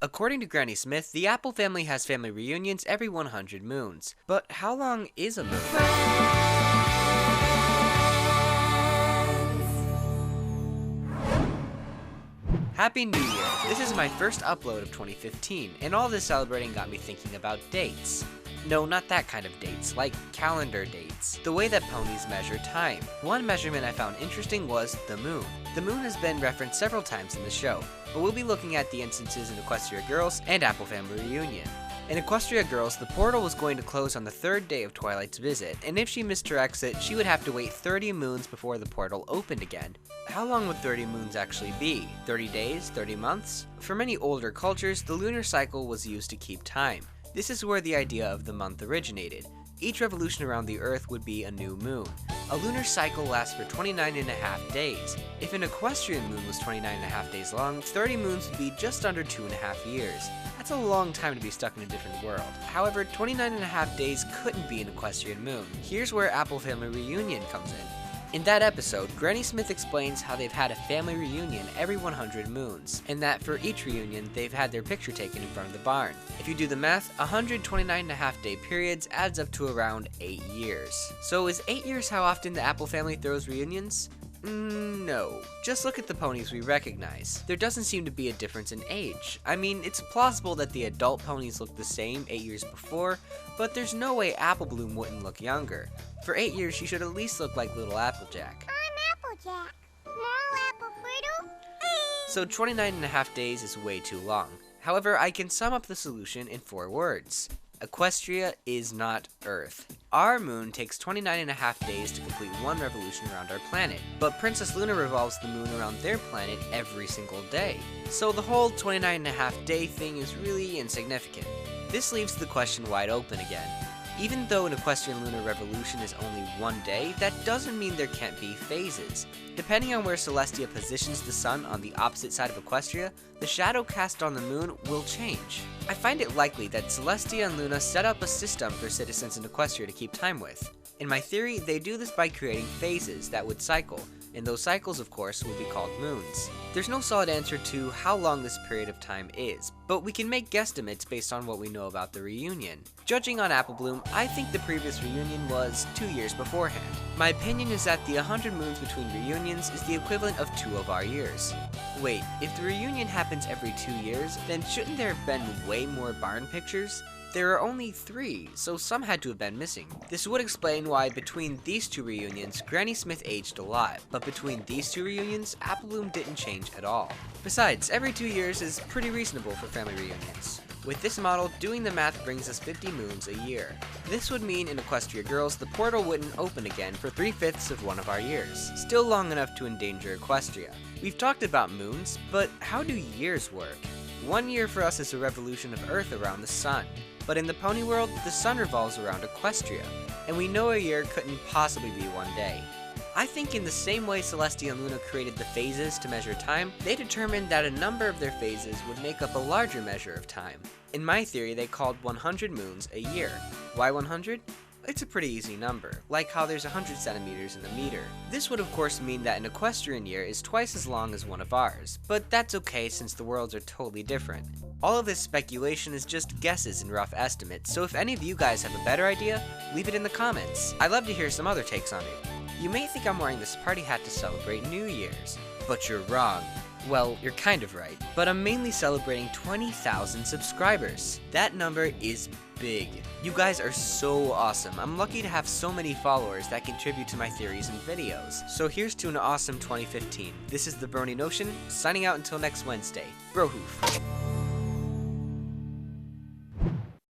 According to Granny Smith, the Apple family has family reunions every 100 moons. But how long is a moon? Happy New Year! This is my first upload of 2015, and all this celebrating got me thinking about dates. No, not that kind of dates, like calendar dates. The way that ponies measure time. One measurement I found interesting was the moon. The moon has been referenced several times in the show, but we'll be looking at the instances in Equestria Girls and Apple Family Reunion. In Equestria Girls, the portal was going to close on the third day of Twilight's visit, and if she missed her exit, she would have to wait 30 moons before the portal opened again. How long would 30 moons actually be? 30 days? 30 months? For many older cultures, the lunar cycle was used to keep time. This is where the idea of the month originated. Each revolution around the Earth would be a new moon. A lunar cycle lasts for 29.5 days. If an equestrian moon was 29.5 days long, 30 moons would be just under 2.5 years. That's a long time to be stuck in a different world. However, 29.5 days couldn't be an equestrian moon. Here's where Apple Family Reunion comes in. In that episode, Granny Smith explains how they've had a family reunion every 100 moons, and that for each reunion, they've had their picture taken in front of the barn. If you do the math, 129.5 day periods adds up to around 8 years. So is 8 years how often the Apple family throws reunions? No. Just look at the ponies we recognize. There doesn't seem to be a difference in age. I mean, it's plausible that the adult ponies look the same 8 years before, but there's no way Apple Bloom wouldn't look younger. For 8 years, she should at least look like little Applejack. I'm Applejack. Small apple fritter. So 29.5 days is way too long. However, I can sum up the solution in 4 words. Equestria is not Earth. Our moon takes 29.5 days to complete one revolution around our planet, but Princess Luna revolves the moon around their planet every single day. So the whole 29.5 day thing is really insignificant. This leaves the question wide open again. Even though an equestrian lunar revolution is only 1 day, that doesn't mean there can't be phases. Depending on where Celestia positions the sun on the opposite side of Equestria, the shadow cast on the moon will change. I find it likely that Celestia and Luna set up a system for citizens in Equestria to keep time with. In my theory, they do this by creating phases that would cycle, and those cycles, of course, would be called moons. There's no solid answer to how long this period of time is, but we can make guesstimates based on what we know about the reunion. Judging on Apple Bloom, I think the previous reunion was 2 years beforehand. My opinion is that the 100 moons between reunions is the equivalent of 2 of our years. Wait, if the reunion happens every 2 years, then shouldn't there have been way more barn pictures? There are only 3, so some had to have been missing. This would explain why between these 2 reunions, Granny Smith aged a lot, but between these 2 reunions, Apple Bloom didn't change at all. Besides, every 2 years is pretty reasonable for family reunions. With this model, doing the math brings us 50 moons a year. This would mean in Equestria Girls, the portal wouldn't open again for 3/5 of one of our years, still long enough to endanger Equestria. We've talked about moons, but how do years work? 1 year for us is a revolution of Earth around the sun. But in the pony world, the sun revolves around Equestria, and we know a year couldn't possibly be 1 day. I think in the same way Celestia and Luna created the phases to measure time, they determined that a number of their phases would make up a larger measure of time. In my theory, they called 100 moons a year. Why 100? It's a pretty easy number, like how there's 100 centimeters in a meter. This would of course mean that an equestrian year is twice as long as one of ours, but that's okay since the worlds are totally different. All of this speculation is just guesses and rough estimates, so if any of you guys have a better idea, leave it in the comments. I'd love to hear some other takes on it. You may think I'm wearing this party hat to celebrate New Year's, but you're wrong. Well, you're kind of right, but I'm mainly celebrating 20,000 subscribers. That number is big. You guys are so awesome. I'm lucky to have so many followers that contribute to my theories and videos. So here's to an awesome 2015. This is the Brony Notion, signing out until next Wednesday. Brohoof.